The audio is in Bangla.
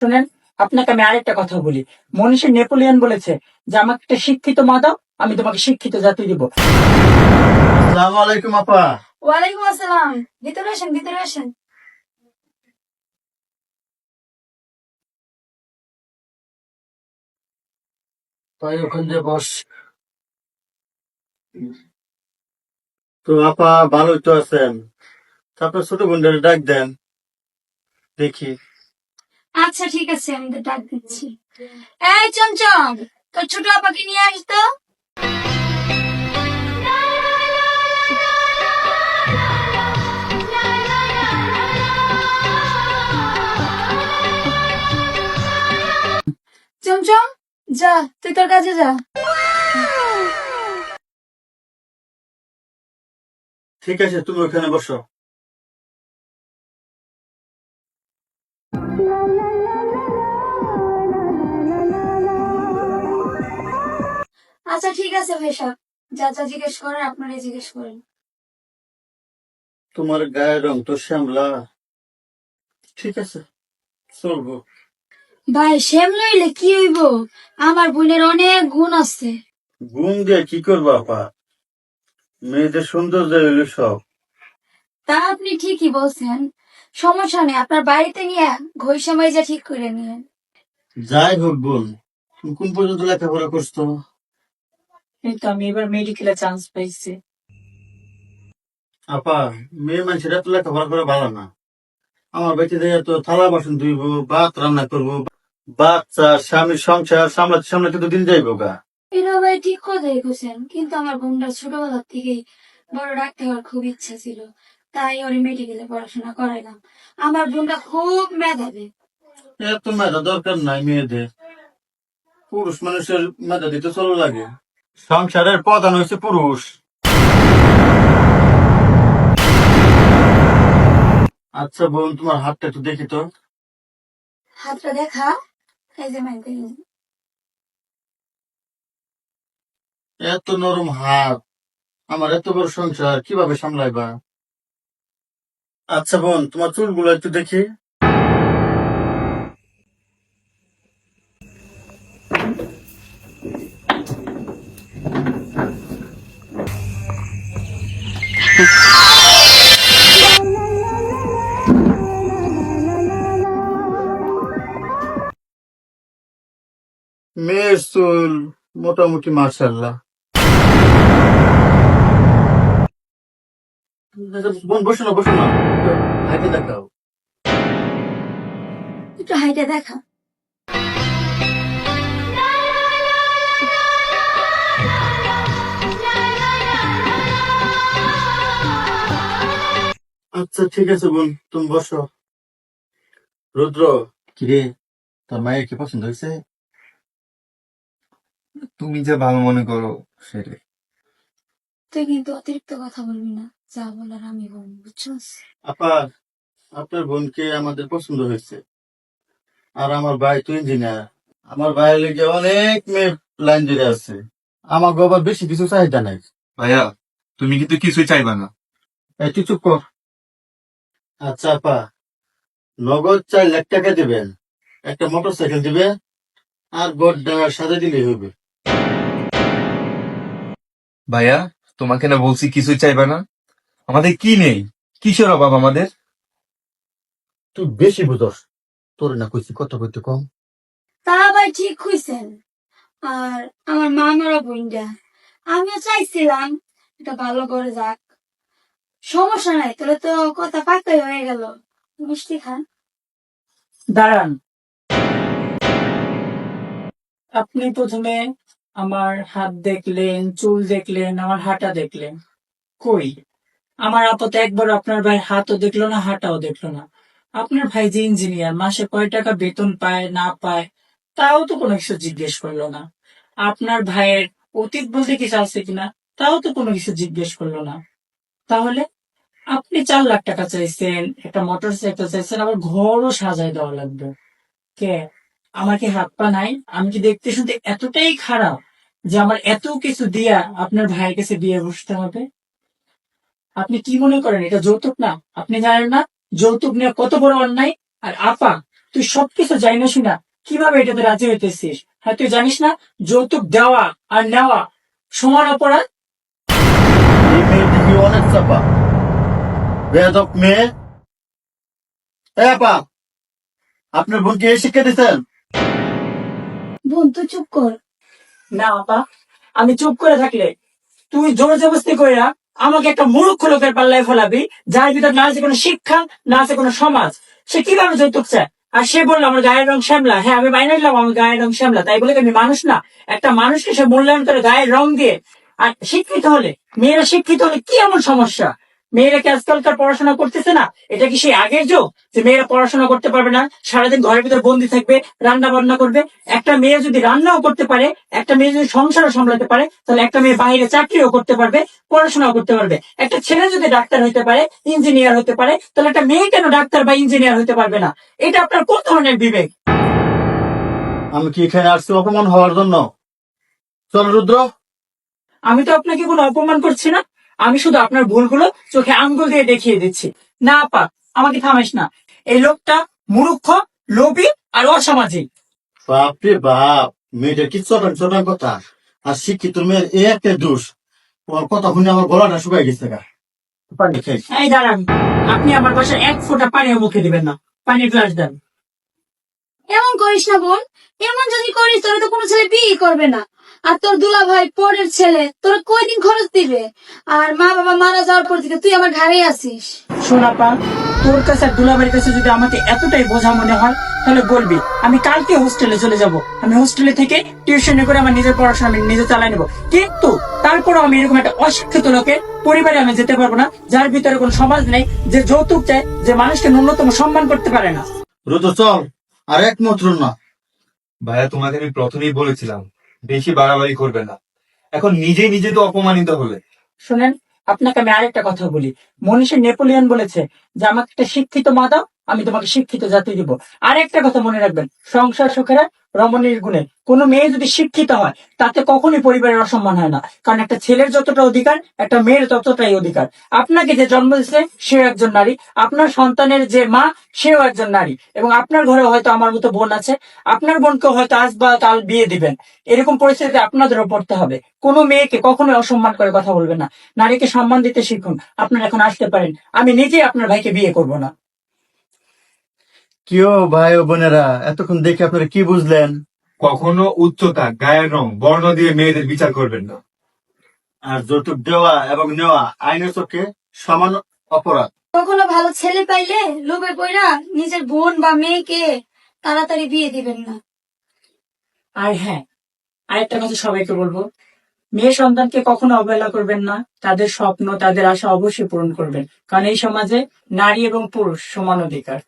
শুনেন, আপনাকে আমি আরেকটা কথা বলি। মনীষী নেপোলিয়ন বলেছে যে আমাকে একটা শিক্ষিত মা দাও, আমি তোমাকে শিক্ষিত জাতি দিব। আসসালামু আলাইকুম আপা। ওয়ালাইকুম আসসালাম। ভিতরে আসেন, ভিতরে আসেন। তাই ওখানে বস। তো আপা ভালোই তো আছেন? তা আপনার ছোট বোনদের ডাক দেন দেখি। আচ্ছা ঠিক আছে, আমি তো ডাক দিচ্ছি। এই চমচম, তোর ছোট আপাকে নিয়ে আস তো। চমচম, যা তুই তোর কাছে যা। ঠিক আছে, তুমি ওখানে বসো। আচ্ছা ঠিক আছে ভাই সাহেব, যা যা জিজ্ঞেস করেন আপনারা জিজ্ঞেস করেন। তোমার গায়ের রং তো শ্যামলা, ঠিক আছে, চলবো। ভাই শ্যাম লইলে কি হইব? আমার বোনের অনেক গুণ আছে। গুণ দিয়ে কি করবো আপা? মেয়েদের সৌন্দর্য হইলো সব। তা আপনি ঠিকই বলছেন, সমস্যা নেই, আপনার বাড়িতে নিয়ে ঘষা মাইজা ঠিক করে নিয়েন। যাই হোক বোন, তুমি কোন পর্যন্ত লেখাপড়া করছো? এই তো আমি এবার মেডিকেলে চান্স পাইছি। আপা, মেয়ে মানুষেরা তো লেখাপড়া করে ভালো না। আমার বাড়িতে দিয়ে তো থালা বাসন ধুইব, ভাত রান্না করবো, বাচ্চা স্বামীর সংসার সামলাতে সামলাতে তো দিন যাইব গা। এটা ভাই ঠিক কথাই কইছেন, কিন্তু আমার বোনটা ছোটবেলা থেকেই বড় ডাক্তার হওয়ার খুব ইচ্ছা ছিল, তাই ওর মেডিকেলে পড়াশোনা করাইলাম। আমার বোনটা খুব মেধাবী। এত মেধা দরকার নাই মেয়েদের, পুরুষ মানুষের মেধা দিতে চলো লাগে। সংসারের প্রধান হয়েছে পুরুষ। আচ্ছা বোন, তোমার হাতটা একটু দেখি তো। হাতটা দেখা, এই যে মাইন করি। এত নরম হাত, আমার এত বড় সংসার কিভাবে সামলাইবা? আচ্ছা বোন, তোমার চুলগুলো একটু দেখি। মেয়ের চুল মোটামুটি মার্শাল্লাহ। বোন বসো না, বসো না, হাইটে দেখাও। একটু হাইটা দেখা। আচ্ছা ঠিক আছে বোন, তুমি বসো। রুদ্র, কিরে, তোর মায়ের কি পছন্দ হয়েছে? তুমি যা ভালো মনে করো সেটাই। তুই কিন্তু অতিরিক্ত কথা বলবি না, যা বলার আমি বলবো, বুঝছস? আপা, আপনার বোনকে আমাদের পছন্দ হয়েছে। আর আমার ভাই তো ইঞ্জিনিয়ার, আমার ভাইয়ের লেগে অনেক মেয়ে লাইন ধরে আছে। আমার আবার বেশি কিছু চাহিদা নাই। ভাইয়া, তুমি কিন্তু কিছুই চাইবা না। এই তুই চুপ কর। আচ্ছা আপা, নগদ 4 লাখ টাকা দিবেন, একটা মোটর সাইকেল দিবে, আর বড় সাজা দিলেই হবে। ভাইয়া, তোমাকে না বলছি কিছুই চাইবা না? আমাদের কি নেই? কিসের অভাব আমাদের? তুই বেশি বুঝস, তোর না কইছি কত কইতে কম। তা ভাই ঠিক কইছেন। আর আমার মামারও বোনটা, আমিও চাইছিলাম এটা ভালো করে যাক। সমস্যা নাই, তাহলে তো কথা পাকাই হয়ে গেল। মিষ্টি খান। দাঁড়ান, আপনি প্রথমে আমার হাত দেখলেন, চুল দেখলেন, আমার হাঁটা দেখলেন। কই, আমার আপাতত একবার আপনার ভাই হাতও দেখলো না, হাঁটাও দেখলো না। আপনার ভাই যে ইঞ্জিনিয়ার, মাসে কয় টাকা বেতন পায় না পায় তাও তো কোনো কিছু জিজ্ঞেস করলো না। আপনার ভাইয়ের অতীত বলতে কিছু আছে কিনা তাও তো কোনো কিছু জিজ্ঞেস করলো না। তাহলে আপনি 4 লাখ টাকা চাইছেন, একটা মোটর সাইকেল চাইছেন, আবার ঘরও সাজায় দেওয়া লাগবে। কে, আমার কি হাত পা নাই? আমি কি দেখতে শুনতে এতটাই খারাপ যে আমার এত কিছু দিয়া আপনার ভাইয়ের কাছে বিয়ে বসতে হবে? আপনি কি মনে করেন এটা যৌতুক না? আপনি জানেন না যৌতুক নিয়ে কত বড় অন্যায়? আর আপা, তুই সবকিছু জানি না শুনা কিভাবে এটাতে রাজি হইতেছিস? হ্যাঁ, তুই জানিস না যৌতুক দেওয়া আর নেওয়া সমান অপরাধ? এই মেয়েটি কি অনেক চাপা, বেয়াদব মেয়ে। এ আপা, আপনার বোনকে এই শিক্ষা দিচ্ছেন? বোন তুই চুপ কর। না আপা, আমি চুপ করে থাকলে তুই জোর জবরদস্তি কইরা আমাকে একটা মূর্খ লোকের পাল্লায় ফেলাবি, যার ভিতর না আছে কোনো শিক্ষা, না আছে কোনো সমাজ। সে কিভাবে যৌতুক চায়? আর সে বললো আমার গায়ের রং শ্যামলা। হ্যাঁ, আমি মাইনে নিলাম আমার গায়ের রং শ্যামলা, তাই বলে কি আমি মানুষ না? একটা মানুষকে সে মূল্যায়ন করে গায়ের রং দিয়ে। আর শিক্ষিত হলে, মেয়েরা শিক্ষিত হলে কি এমন সমস্যা? মেয়েরা কি আজকালকার পড়াশোনা করতেছে না? এটা কি সেই আগের যুগ যে মেয়েরা পড়াশোনা করতে পারবে না, সারাদিন ঘরের ভিতর বন্দি থাকবে, রান্না বান্না করবে? একটা মেয়ে যদি রান্নাও করতে পারে, একটা মেয়ে যদি সংসারও সামলাতে পারে, তাহলে একটা মেয়ে বাইরে চাকরিও করতে পারবে, পড়াশোনাও করতে পারবে। একটা ছেলে যদি ডাক্তার হতে পারে, ইঞ্জিনিয়ার হতে পারে, তাহলে একটা মেয়ে কেন ডাক্তার বা ইঞ্জিনিয়ার হতে পারবে না? এটা আপনার কোন ধরনের বিবেক? আমি কি এখানে আসছি অপমান হওয়ার জন্য? চল রুদ্র। আমি তো আপনাকে কোনো অপমান করছি না, আমি শুধু আপনার ভুলগুলো চোখে আঙ্গুল দিয়ে দেখিয়ে দিচ্ছি। না আপা, আমাকে থামাইস না। এই লোকটা মূর্খ, লোভী আর অসামাজিক। বাপরে বাপ, মেয়েটার কি চটান চটান কথা। আর শিক্ষিত মেয়ের এই একটা দোষ, ওর কথা শুনে আমার গলাটা শুকাই গেছে গা। পানি খাই। এই দাঁড়ান, আপনি আমার বাসায় এক ফোঁটা পানিও মুখে দিবেন না। পানির গ্লাস দেন। এমন করিস না বোন, এমন যদি করিস তোরা তো কোনো ছেলে বিয়ে করবে না। আর তোর দুলা ভাই পরের ছেলে, তোরা কয়দিন খরচ দিবে? আর মা বাবা মারা যাওয়ার পর থেকে তুই আমার ঘাড়ে আসিস। শোন আপা, তোর কাছে আর দুলাভাইয়ের কাছে যদি আমাকে এতটাই বোঝা মনে হয়, তাহলে বলবি আমি কালকে হোস্টেলে চলে যাব। আমি হোস্টেলে থেকে টিউশনে করে আমার নিজের পড়াশোনা আমি নিজে চালাই নেবো। কিন্তু তারপরও আমি এরকম একটা অশিক্ষিত লোকের পরিবারে আমি যেতে পারবো না, যার ভিতরে কোনো সমাজ নেই, যে যৌতুক চায়, যে মানুষকে ন্যূনতম সম্মান করতে পারে না। রুদ্র চল, আর একমাত্র না। ভাইয়া, তোমাকে আমি প্রথমেই বলেছিলাম বেশি বাড়াবাড়ি করবে না। এখন নিজে নিজে তো অপমানিত হলে। শোনেন, আপনাকে আমি আরেকটা কথা বলি। মনীষী নেপোলিয়ন বলেছে যে আমাকে একটা শিক্ষিত মা দাও, আমি তোমাকে শিক্ষিত জাতি দিব। আর একটা কথা মনে রাখবেন, সংসার সুখেরা রমণীর গুণে। কোনো মেয়ে যদি শিক্ষিত হয়, তাতে কখনোই পরিবারের অসম্মান হয় না। কারণ একটা ছেলের যতটা অধিকার, একটা মেয়ের ততটাই অধিকার। আপনাকে যে জন্ম দিয়েছে সেও একজন নারী, আপনার সন্তানের যে মা সেও একজন নারী, এবং আপনার ঘরে হয়তো আমার মতো বোন আছে। আপনার বোনকে হয়তো আজ বা কাল বিয়ে দিবেন। এরকম পরিস্থিতিতে আপনাদেরও পড়তে হবে। কোনো মেয়েকে কখনোই অসম্মান করে কথা বলবেন না। নারীকে সম্মান দিতে শিখুন। আপনারা এখন আসতে পারেন। আমি নিজেই আপনার ভাইকে বিয়ে করব না। কি ও ভাই ও বোনেরা, এতক্ষণ দেখে আপনারা কি বুঝলেন? কখনো উচ্চতা, গায়ের রং, বর্ণ দিয়ে মেয়েদের বিচার করবেন না। আর যৌতুক দেওয়া এবং নেওয়া আইনের চোখে সমান অপরাধ। কখনো ভালো ছেলে পাইলে লোভে পড়া নিজের বোন বা মেয়েকে তাড়াতাড়ি বিয়ে দিবেন না। আর হ্যাঁ, আরেকটা কথা সবাইকে বলবো, মেয়ে সন্তানকে কখনো অবহেলা করবেন না। তাদের স্বপ্ন, তাদের আশা অবশ্যই পূরণ করবেন, কারণ এই সমাজে নারী এবং পুরুষ সমান অধিকার।